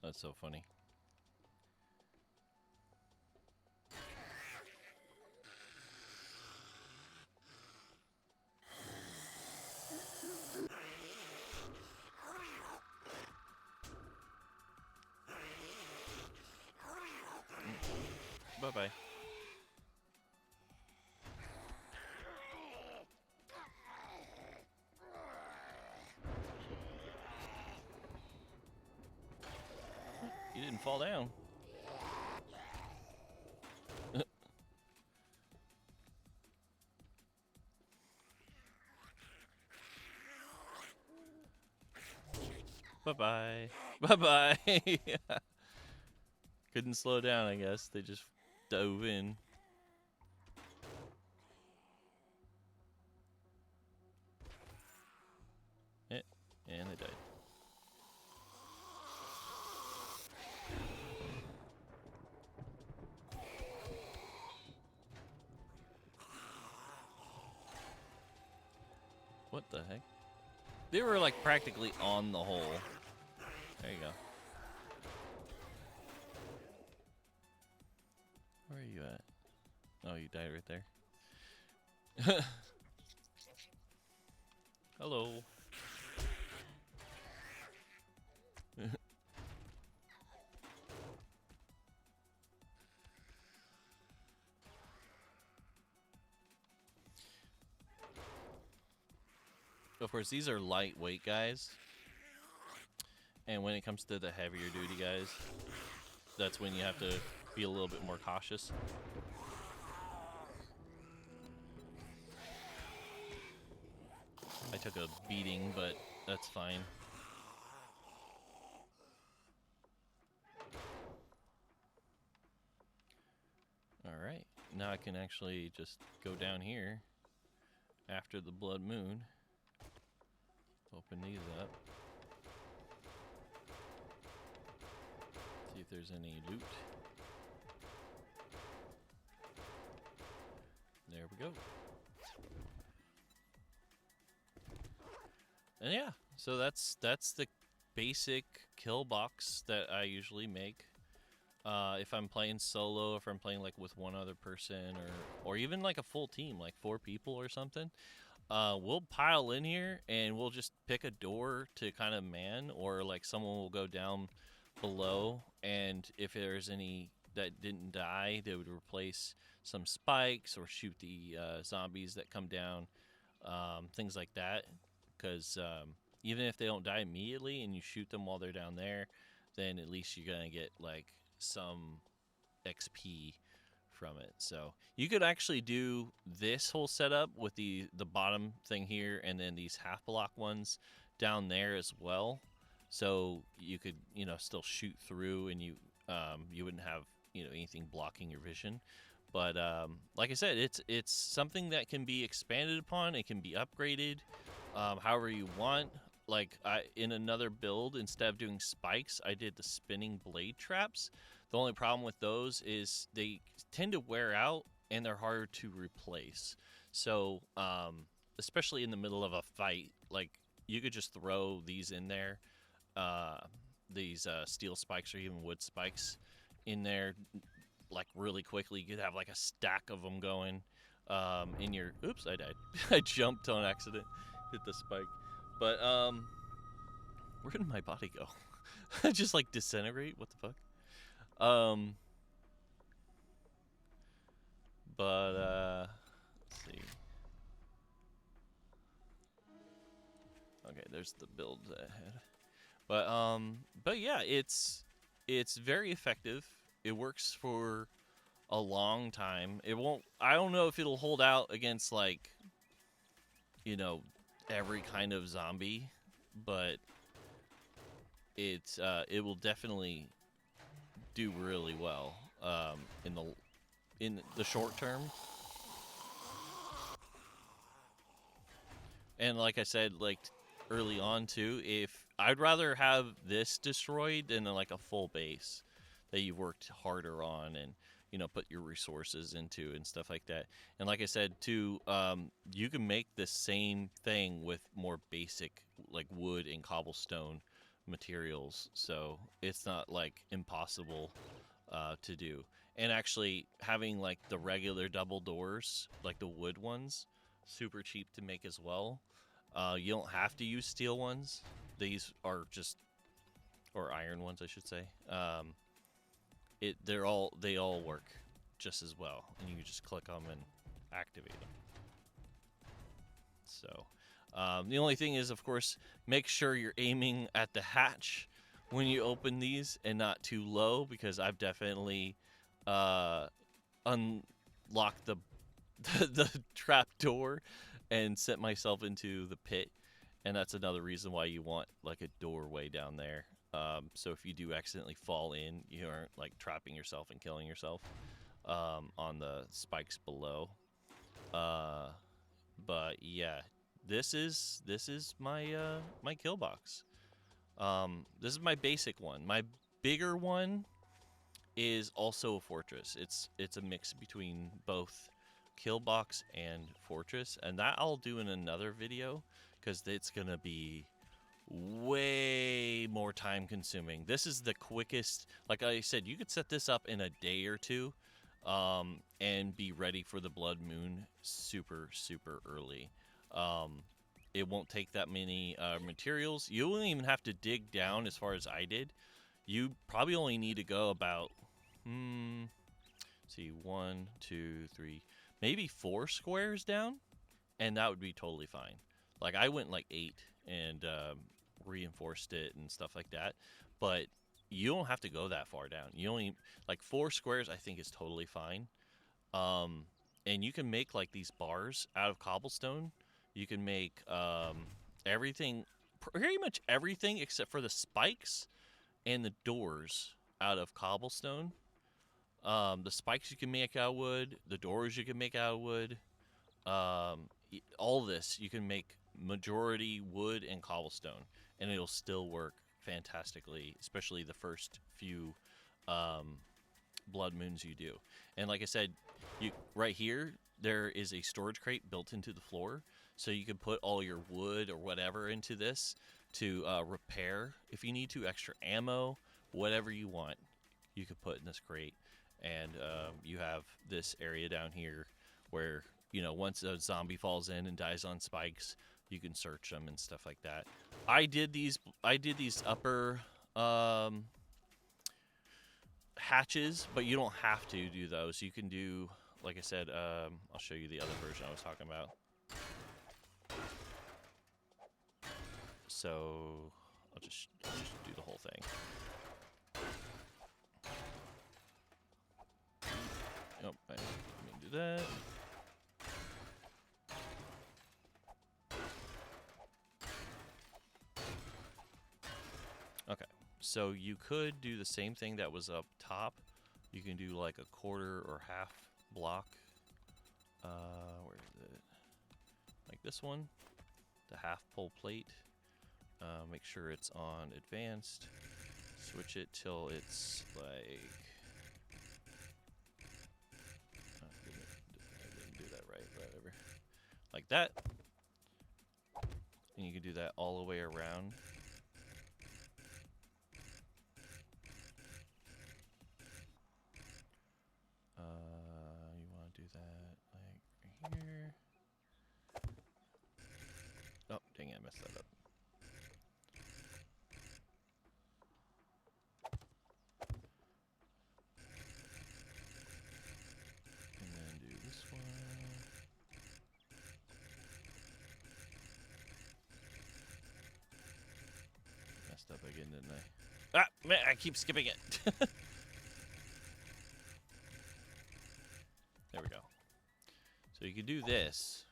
That's so funny. Bye-bye. You didn't fall down. Bye-bye. Bye-bye. Couldn't slow down, I guess. They just dove in. And they died. What the heck? They were like practically on the hole. There you go. Where are you at? Oh, you died right there. Hello. Of course, these are lightweight guys. And when it comes to the heavier duty guys, that's when you have to be a little bit more cautious. I took a beating, but that's fine. Alright, now I can actually just go down here after the blood moon. Open these up. See if there's any loot. There we go. And yeah, so that's the basic kill box that I usually make. If I'm playing solo, if I'm playing like with one other person, or even like a full team, like 4 people or something, we'll pile in here and we'll just pick a door to kind of man, or like someone will go down below, and if there's any that didn't die, they would replace some spikes or shoot the zombies that come down, things like that. Because even if they don't die immediately and you shoot them while they're down there, then at least you're gonna get like some XP from it. So you could actually do this whole setup with the bottom thing here, and then these half block ones down there as well. So you could, still shoot through, and you wouldn't have, anything blocking your vision. But like I said, it's something that can be expanded upon. It can be upgraded however you want. Like in another build, instead of doing spikes, I did the spinning blade traps. The only problem with those is they tend to wear out and they're harder to replace. So especially in the middle of a fight, like you could just throw these in there, these steel spikes or even wood spikes in there, like really quickly. You could have like a stack of them going in your. Oops, I died. I jumped on accident, hit the spike. But where did my body go? Just like disintegrate? What the fuck? Let's see. Okay, there's the build ahead. But yeah, it's very effective. It works for a long time. It won't. I don't know if it'll hold out against like, every kind of zombie, but it will definitely do really well in the short term. And like I said, like early on too, if I'd rather have this destroyed than like a full base that you've worked harder on and put your resources into and stuff like that. And like I said too, you can make the same thing with more basic like wood and cobblestone materials, so it's not like impossible to do. And actually, having like the regular double doors, like the wood ones, super cheap to make as well. You don't have to use steel ones. These are just, or iron ones, I should say. They all work just as well, and you can just click them and activate them. So, the only thing is, of course, make sure you're aiming at the hatch when you open these and not too low, because I've definitely unlocked the trap door and set myself into the pit, and that's another reason why you want like a doorway down there. So if you do accidentally fall in, you aren't like trapping yourself and killing yourself on the spikes below. But yeah, this is my my kill box. This is my basic one. My bigger one is also a fortress. It's a mix between both kill box and fortress, and that I'll do in another video because it's gonna be way more time consuming. This is the quickest. Like I said, you could set this up in a day or two, and be ready for the blood moon super early. It won't take that many materials. You won't even have to dig down as far as I did. You probably only need to go about see, 1, 2, 3, maybe 4 squares down, and that would be totally fine. Like I went like 8 and reinforced it and stuff like that, but you don't have to go that far down. You only like 4 squares, I think, is totally fine. And you can make like these bars out of cobblestone. You can make everything, pretty much everything except for the spikes and the doors out of cobblestone. The spikes you can make out of wood. The doors you can make out of wood. All this you can make majority wood and cobblestone, and it'll still work fantastically, especially the first few blood moons you do. And like I said, you right here there is a storage crate built into the floor, so you can put all your wood or whatever into this to repair if you need to, extra ammo, whatever you want, you could put in this crate. And you have this area down here where, you know, once a zombie falls in and dies on spikes, you can search them and stuff like that. I did these upper hatches, but you don't have to do those. You can do, like I said, I'll show you the other version I was talking about. So I'll just do the whole thing. Oh, I didn't do that. Okay, so you could do the same thing that was up top. You can do like a quarter or half block. Where is it? Like this one, the half pole plate. Make sure it's on advanced. Switch it till it's like. I didn't do that right. Whatever. Like that. And you can do that all the way around. You want to do that like right here. Oh, dang it, I messed that up. And then do this one. Messed up again, didn't I? Ah, man, I keep skipping it. There we go. So you can do this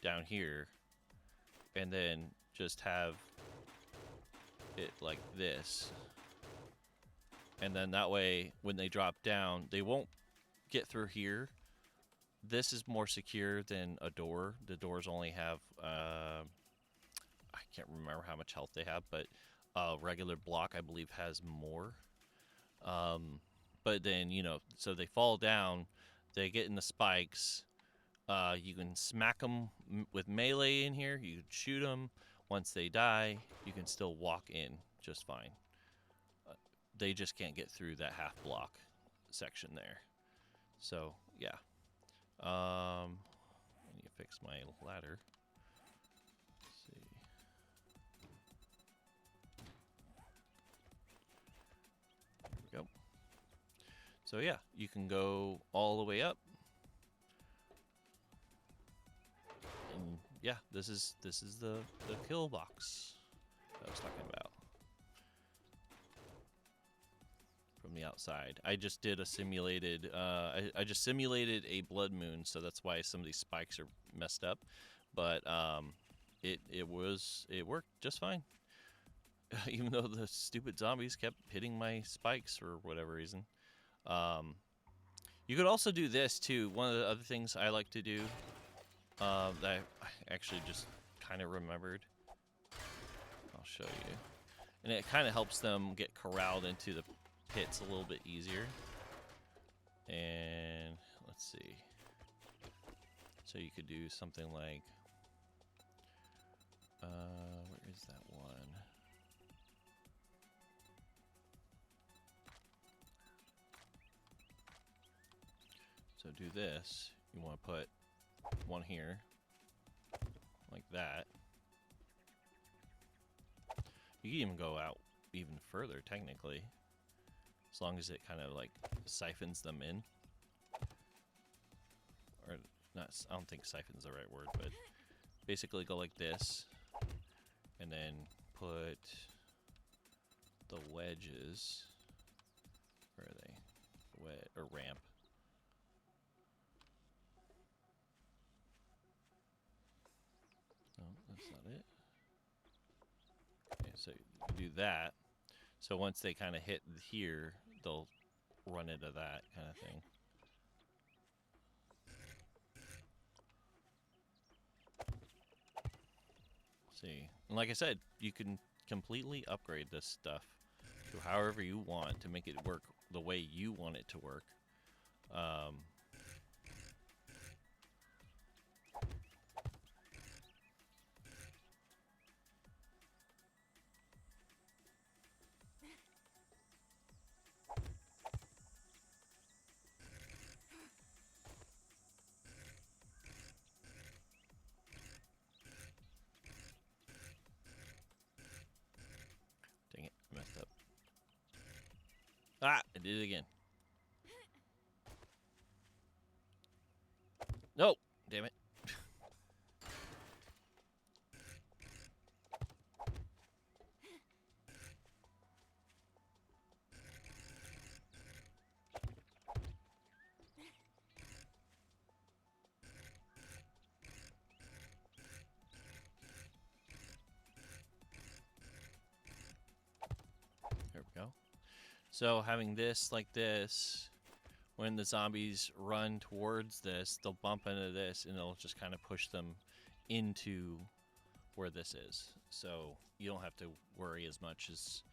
down here, and then just have it like this. And then that way, when they drop down, they won't get through here. This is more secure than a door. The doors only have, I can't remember how much health they have, but a regular block, I believe, has more. But then, you know, so they fall down, they get in the spikes. You can smack them with melee in here. You can shoot them. Once they die, you can still walk in just fine. They just can't get through that half block section there. So yeah, I need to fix my ladder. Let's see. There we go. So yeah, you can go all the way up, and yeah, this is the kill box that I was talking about. From the outside, I just did a simulated. I just simulated a blood moon, so that's why some of these spikes are messed up. But it worked just fine, even though the stupid zombies kept hitting my spikes for whatever reason. You could also do this too. One of the other things I like to do that I actually just kind of remembered. I'll show you, and it kind of helps them get corralled into the pits a little bit easier. And let's see. So you could do something like, where is that one? So do this. You want to put one here, like that. You can even go out even further, technically. As long as it kind of like siphons them in. Or not, I don't think siphon's the right word, but basically go like this. And then put the wedges. Where are they? Or ramp. No, that's not it. Okay, so you do that. So once they kind of hit here, they'll run into that kind of thing. See, and like I said, you can completely upgrade this stuff to however you want to make it work the way you want it to work. Dang it, I messed up. Ah, I did it again. No, damn it. There we go. So having this like this, when the zombies run towards this, they'll bump into this and it'll just kind of push them into where this is. So you don't have to worry as much as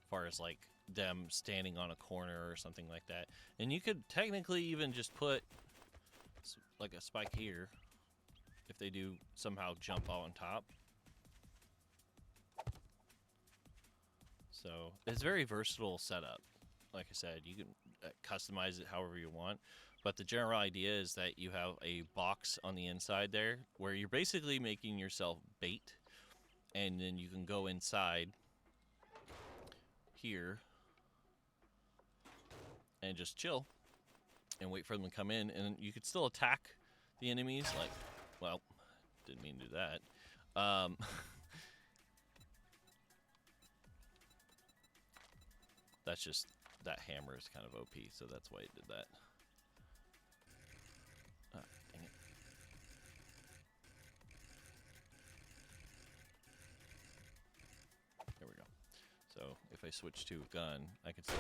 far as like them standing on a corner or something like that. And you could technically even just put like a spike here if they do somehow jump on top. So it's a very versatile setup. Like I said, you can customize it however you want, but the general idea is that you have a box on the inside there where you're basically making yourself bait, and then you can go inside here and just chill and wait for them to come in, and you could still attack the enemies. Like, well, didn't mean to do that. That's just, that hammer is kind of OP, so that's why it did that. Ah, dang it. There we go. So if I switch to a gun, I can still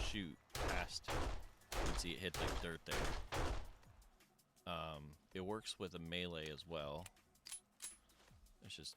shoot past. You can see it hit like dirt there. It works with a melee as well. It's just